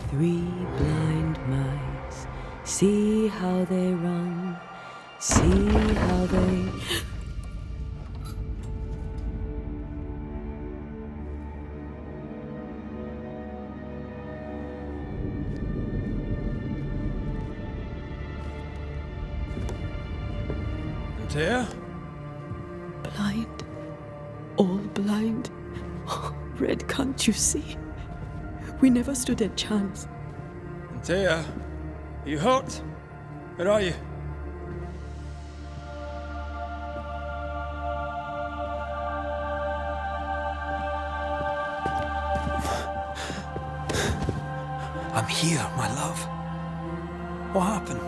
Three blind mice, see how they run, see how they... Antea? Blind, all blind. Oh, Red, can't you see? We never stood a chance. Antea, are you hurt? Where are you? I'm here, my love. What happened?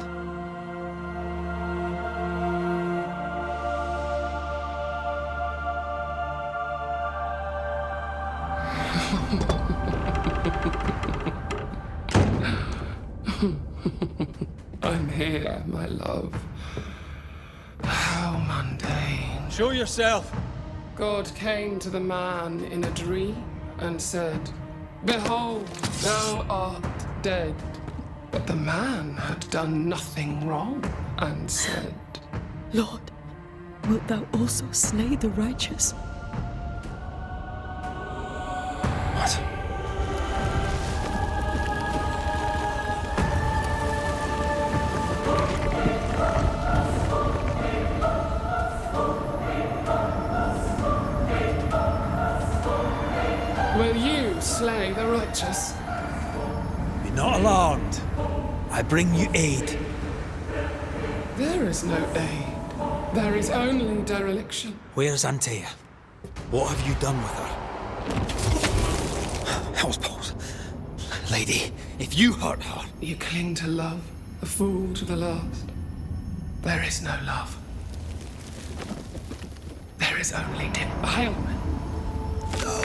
I'm here, my love. How mundane. Show yourself. God came to the man in a dream and said, "Behold, thou art dead." But the man had done nothing wrong and said, Lord, wilt thou also slay the righteous? What? "Will you slay the righteous?" Be not alarmed. I bring you aid. There is no aid. There is only dereliction. Where's Antea? What have you done with her? Hell's balls. Lady, if you hurt her... You cling to love, a fool to the last. There is no love. There is only defilement. No.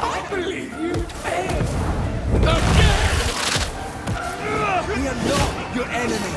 I believe you failed. Again! We are not your enemy.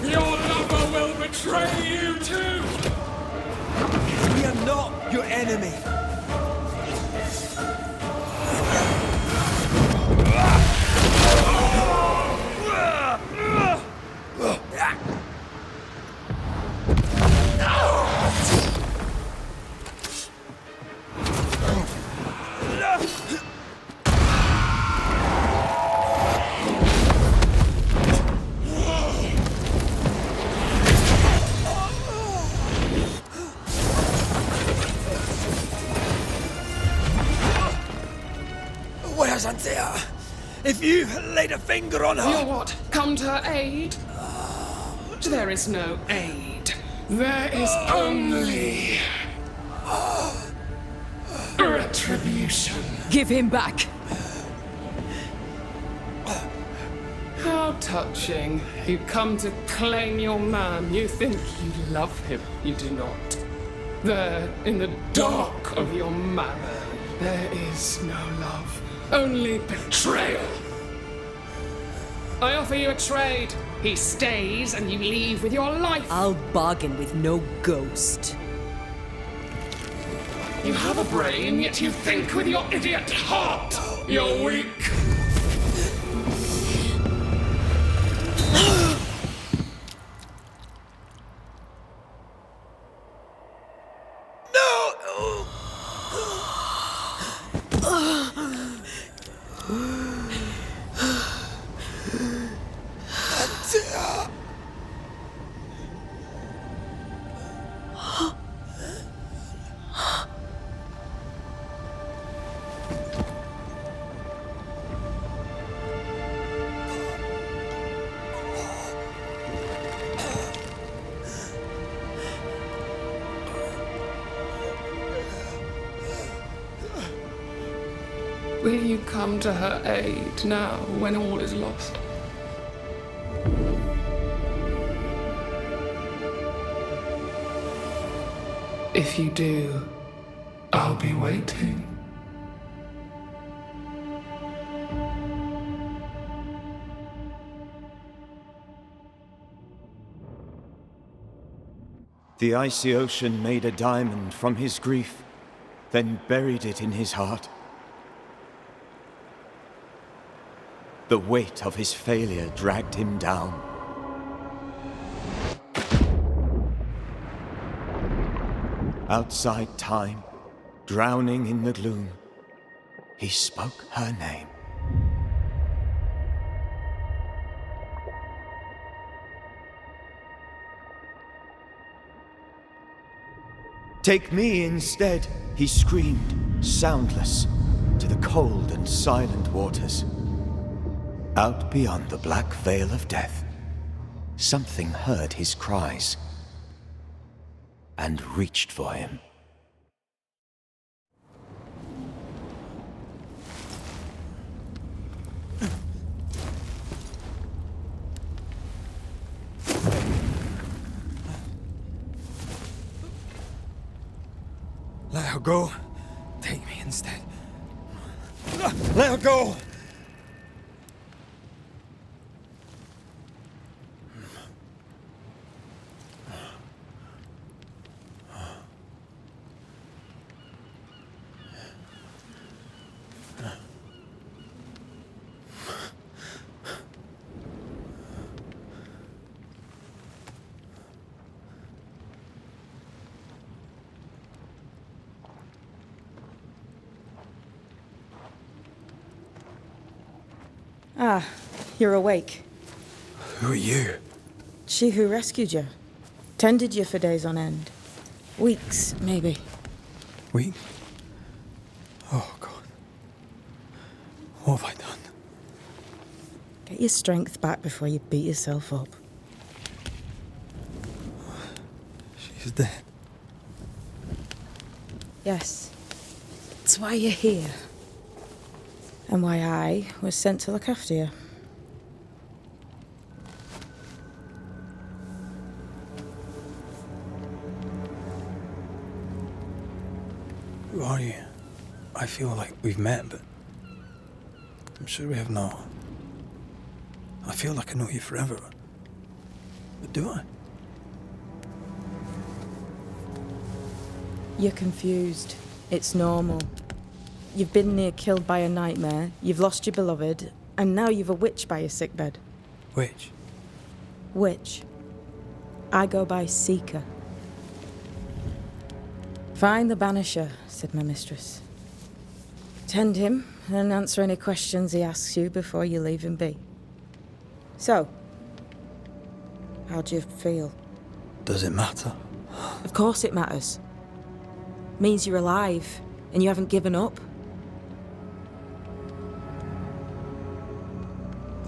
Your lover will betray you too! We are not your enemy. Where's Antea? If you laid a finger on her... You're what? Come to her aid? There is no aid. There is only... retribution. Give him back! How touching. You come to claim your man. You think you love him. You do not. There, in the dark of your marrow, there is no love. Only betrayal. I offer you a trade. He stays and you leave with your life. I'll bargain with no ghost. You have a brain, yet you think with your idiot heart. You're weak. Will you come to her aid now when all is lost? If you do, I'll be waiting. The icy ocean made a diamond from his grief, then buried it in his heart. The weight of his failure dragged him down. Outside time, drowning in the gloom, he spoke her name. Take me instead, he screamed, soundless, to the cold and silent waters. Out beyond the black veil of death, something heard his cries and reached for him. Let her go. Take me instead. Let her go! Ah, you're awake. Who are you? She who rescued you. Tended you for days on end. Weeks, maybe. Weak? Oh, God. What have I done? Get your strength back before you beat yourself up. She's dead. Yes. That's why you're here. And why I was sent to look after you. Who are you? I feel like we've met, but I'm sure we have not. I feel like I know you forever, but do I? You're confused. It's normal. You've been near killed by a nightmare, you've lost your beloved, and now you've a witch by your sickbed. Witch? Witch. I go by Seeker. Find the Banisher, said my mistress. Tend him, and answer any questions he asks you before you leave him be. So, how do you feel? Does it matter? Of course it matters. Means you're alive, and you haven't given up.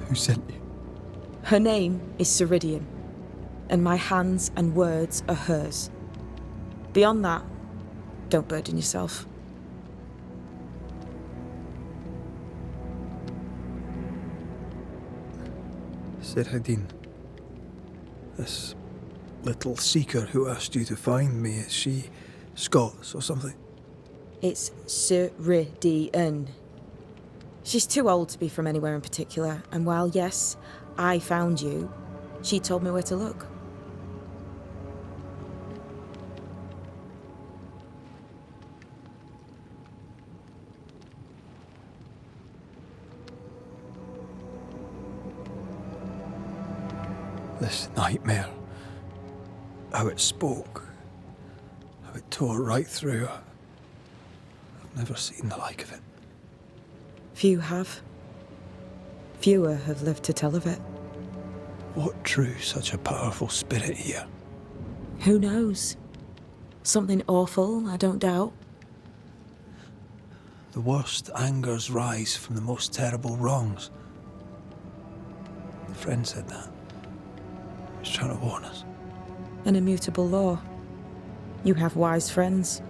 Who sent you? Her name is Ceridian, and my hands and words are hers. Beyond that, don't burden yourself. Ceridian. This little seeker who asked you to find me, is she Scots or something? It's Ceridian. She's too old to be from anywhere in particular, and while, yes, I found you, she told me where to look. This nightmare. How it spoke. How it tore right through. I've never seen the like of it. Few have. Fewer have lived to tell of it. What drew such a powerful spirit here? Who knows? Something awful, I don't doubt. The worst angers rise from the most terrible wrongs. A friend said that. He was trying to warn us. An immutable law. You have wise friends.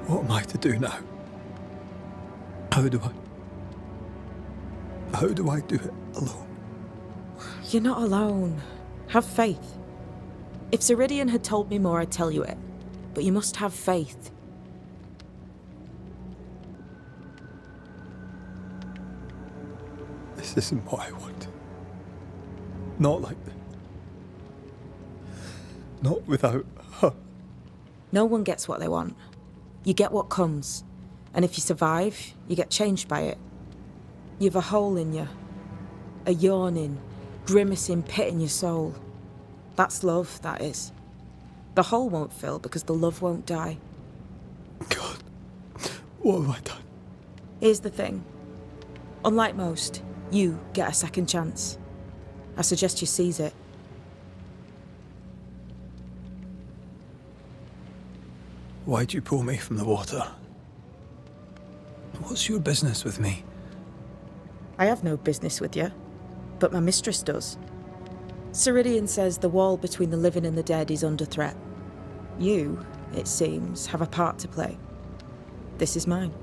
What am I to do now? How do I do it alone? You're not alone. Have faith. If Ceridian had told me more, I'd tell you it. But you must have faith. This isn't what I want. Not like... Not without her. No one gets what they want. You get what comes. And if you survive, you get changed by it. You've a hole in you. A yawning, grimacing pit in your soul. That's love, that is. The hole won't fill because the love won't die. God, what have I done? Here's the thing. Unlike most, you get a second chance. I suggest you seize it. Why'd you pull me from the water? What's your business with me? I have no business with you, but my mistress does. Ceridian says the wall between the living and the dead is under threat. You, it seems, have a part to play. This is mine.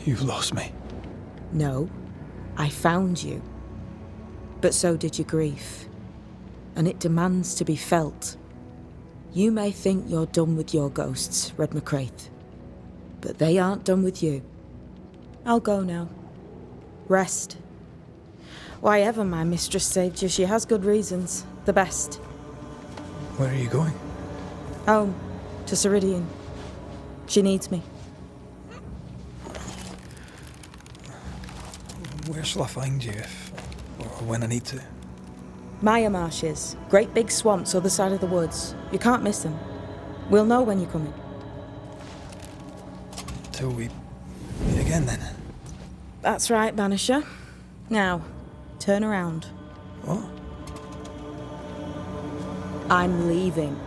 You've lost me. No, I found you. But so did your grief. And it demands to be felt. You may think you're done with your ghosts, Red McCraith. But they aren't done with you. I'll go now. Rest. Why ever my mistress saved you, she has good reasons. The best. Where are you going? Home. To Ceridian. She needs me. Where shall I find you if... or when I need to? Maya marshes. Great big swamps other side of the woods. You can't miss them. We'll know when you're coming. Till we meet again, then. That's right, Banisher. Now, turn around. What? I'm leaving.